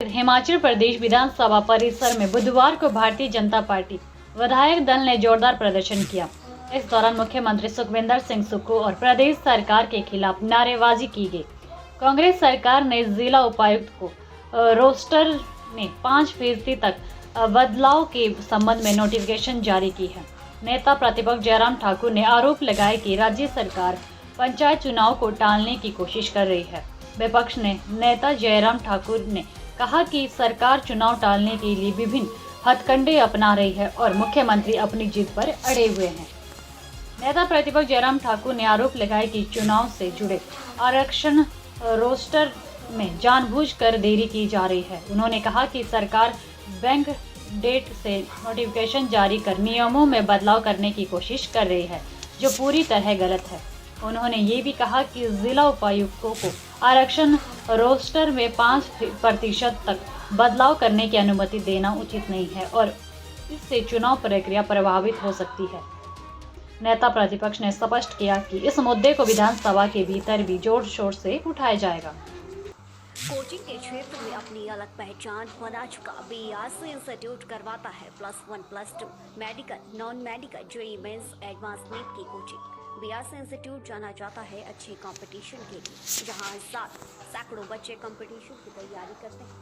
हिमाचल प्रदेश विधानसभा परिसर में बुधवार को भारतीय जनता पार्टी विधायक दल ने जोरदार प्रदर्शन किया। इस दौरान मुख्यमंत्री सुखविंदर सिंह सुक्खू और प्रदेश सरकार के खिलाफ नारेबाजी की गई। कांग्रेस सरकार ने जिला उपायुक्त को रोस्टर में 5% तक बदलाव के संबंध में नोटिफिकेशन जारी की है। नेता प्रतिपक्ष जयराम ठाकुर ने आरोप लगाया कि राज्य सरकार पंचायत चुनाव को टालने की कोशिश कर रही है। विपक्ष ने नेता जयराम ठाकुर ने कहा कि सरकार चुनाव टालने के लिए विभिन्न हथकंडे अपना रही है और मुख्यमंत्री अपनी जिद पर अड़े हुए हैं। नेता प्रतिपक्ष जयराम ठाकुर ने आरोप लगाया कि चुनाव से जुड़े आरक्षण रोस्टर में जानबूझकर देरी की जा रही है। उन्होंने कहा कि सरकार बैंक डेट से नोटिफिकेशन जारी कर नियमों में बदलाव करने की कोशिश कर रही है, जो पूरी तरह गलत है। उन्होंने ये भी कहा कि जिला उपायुक्तों को आरक्षण रोस्टर में 5% तक बदलाव करने की अनुमति देना उचित नहीं है और इससे चुनाव प्रक्रिया प्रभावित हो सकती है। नेता प्रतिपक्ष ने स्पष्ट किया कि इस मुद्दे को विधानसभा के भीतर भी जोर शोर से उठाया जाएगा। कोचिंग के क्षेत्र में अपनी अलग पहचान बना चुका बीआरसी इंस्टीट्यूट करवाता है +1 +2 medical non medical JEE mains advance NEET की कोचिंग। बीआरसी इंस्टीट्यूट जाना जाता है अच्छे कंपटीशन के लिए, जहां हर साल सैकड़ों बच्चे कंपटीशन की तैयारी करते हैं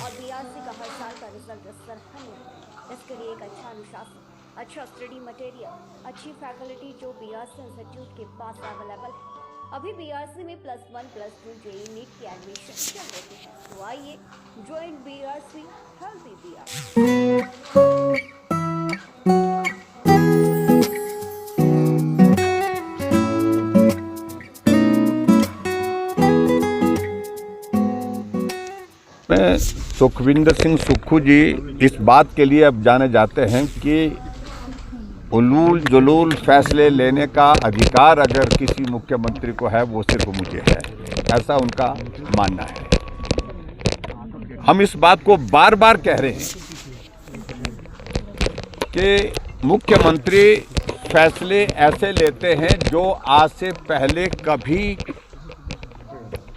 और बीआरसी का हर साल का रिजल्ट सराहनीय है। इसके लिए एक अच्छा अनुशासन, अच्छा स्टडी मटेरियल, अच्छी फैकल्टी जो बीआरसी इंस्टीट्यूट के पास अवेलेबल है। अभी बीआरसी में +1 +2 जेईई नीट की एडमिशन चल रही है, तो आइए join BRC healthy BRC. Sukhvinder Singh Sukhu ji इस बात के लिए अब जाने जाते हैं कि उलूल जुलूल फैसले लेने का अधिकार अगर किसी मुख्यमंत्री को है वो सिर्फ मुझे है, ऐसा उनका मानना है। हम इस बात को बार बार कह रहे हैं कि मुख्यमंत्री फैसले ऐसे लेते हैं जो आज से पहले कभी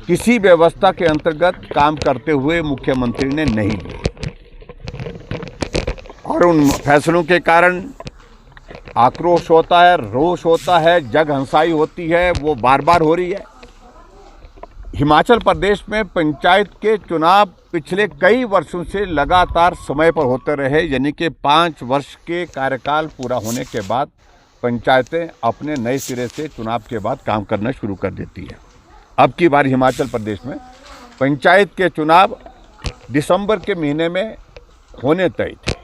किसी व्यवस्था के अंतर्गत काम करते हुए मुख्यमंत्री ने नहीं लिए और उन फैसलों के कारण आक्रोश होता है, रोष होता है, जगहंसाई होती है, वो बार बार हो रही है। हिमाचल प्रदेश में पंचायत के चुनाव पिछले कई वर्षों से लगातार समय पर होते रहे, यानी कि 5 वर्ष के कार्यकाल पूरा होने के बाद पंचायतें अपने नए सिरे से चुनाव के बाद काम करना शुरू कर देती है। अब की बार हिमाचल प्रदेश में पंचायत के चुनाव दिसंबर के महीने में होने तय थे,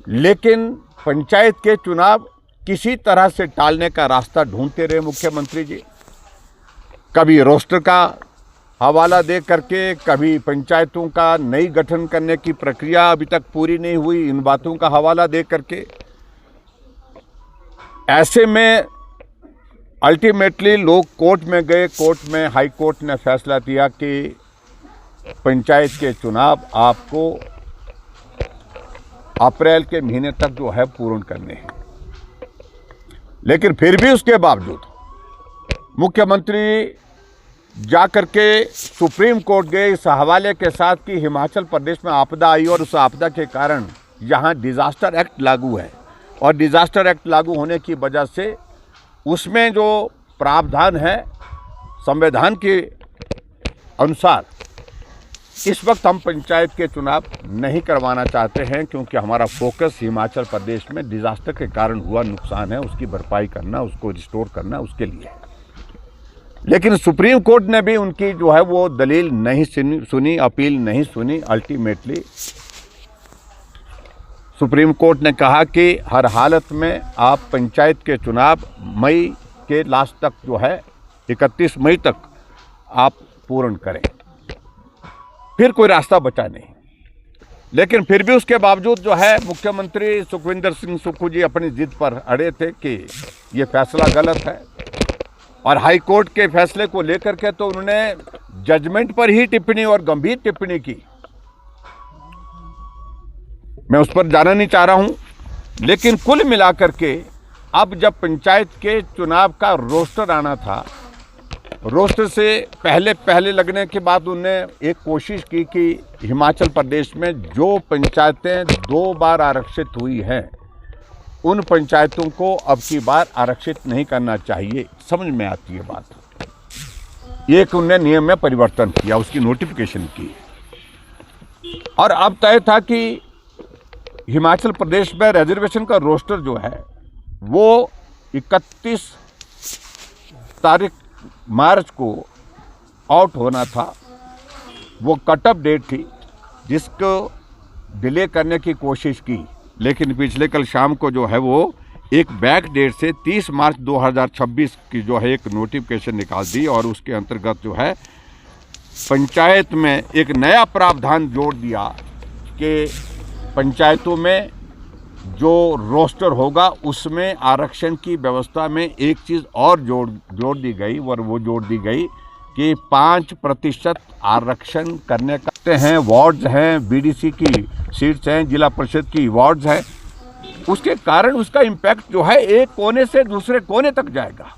लेकिन पंचायत के चुनाव किसी तरह से टालने का रास्ता ढूंढते रहे मुख्यमंत्री जी। कभी रोस्टर का हवाला दे करके, कभी पंचायतों का नई गठन करने की प्रक्रिया अभी तक पूरी नहीं हुई, इन बातों का हवाला दे करके। ऐसे में अल्टीमेटली लोग कोर्ट में गए। कोर्ट में हाई कोर्ट ने फैसला दिया कि पंचायत के चुनाव आपको अप्रैल के महीने तक जो है पूर्ण करने हैं। लेकिन फिर भी उसके बावजूद मुख्यमंत्री जाकर के सुप्रीम कोर्ट गए इस हवाले के साथ कि हिमाचल प्रदेश में आपदा आई और उस आपदा के कारण यहाँ डिज़ास्टर एक्ट लागू है और डिज़ास्टर एक्ट लागू होने की वजह से उसमें जो प्रावधान है संविधान के अनुसार इस वक्त हम पंचायत के चुनाव नहीं करवाना चाहते हैं, क्योंकि हमारा फोकस हिमाचल प्रदेश में डिज़ास्टर के कारण हुआ नुकसान है, उसकी भरपाई करना, उसको रिस्टोर करना, उसके लिए है। लेकिन सुप्रीम कोर्ट ने भी उनकी जो है वो दलील नहीं सुनी, अपील नहीं सुनी। अल्टीमेटली सुप्रीम कोर्ट ने कहा कि हर हालत में आप पंचायत के चुनाव मई के लास्ट तक जो है 31 मई तक आप पूर्ण करें, फिर कोई रास्ता बचा नहीं। लेकिन फिर भी उसके बावजूद जो है मुख्यमंत्री सुखविंदर सिंह सुक्खू जी अपनी जिद पर अड़े थे कि ये फैसला गलत है और हाई कोर्ट के फैसले को लेकर के तो उन्होंने जजमेंट पर ही टिप्पणी और गंभीर टिप्पणी की। मैं उस पर जाना नहीं चाह रहा हूं, लेकिन कुल मिलाकर के अब जब पंचायत के चुनाव का रोस्टर आना था रोस्टर से पहले लगने के बाद उनने एक कोशिश की कि हिमाचल प्रदेश में जो पंचायतें 2 बार आरक्षित हुई हैं उन पंचायतों को अब की बार आरक्षित नहीं करना चाहिए। समझ में आती है बात। एक उनने नियम में परिवर्तन किया, उसकी नोटिफिकेशन की, और अब तय था कि हिमाचल प्रदेश में रिजर्वेशन का रोस्टर जो है वो 31 तारीख मार्च को आउट होना था। वो कट ऑफ डेट थी जिसको डिले करने की कोशिश की, लेकिन पिछले कल शाम को जो है वो एक बैक डेट से 30 मार्च 2026 की जो है एक नोटिफिकेशन निकाल दी, और उसके अंतर्गत जो है पंचायत में एक नया प्रावधान जोड़ दिया कि पंचायतों में जो रोस्टर होगा उसमें आरक्षण की व्यवस्था में एक चीज़ और जोड़ दी गई, और वो जोड़ दी गई कि 5% आरक्षण करने का हैं। वार्ड्स हैं, बीडीसी की सीट्स हैं, जिला परिषद की वार्ड्स हैं। उसके कारण उसका इम्पैक्ट जो है एक कोने से दूसरे कोने तक जाएगा।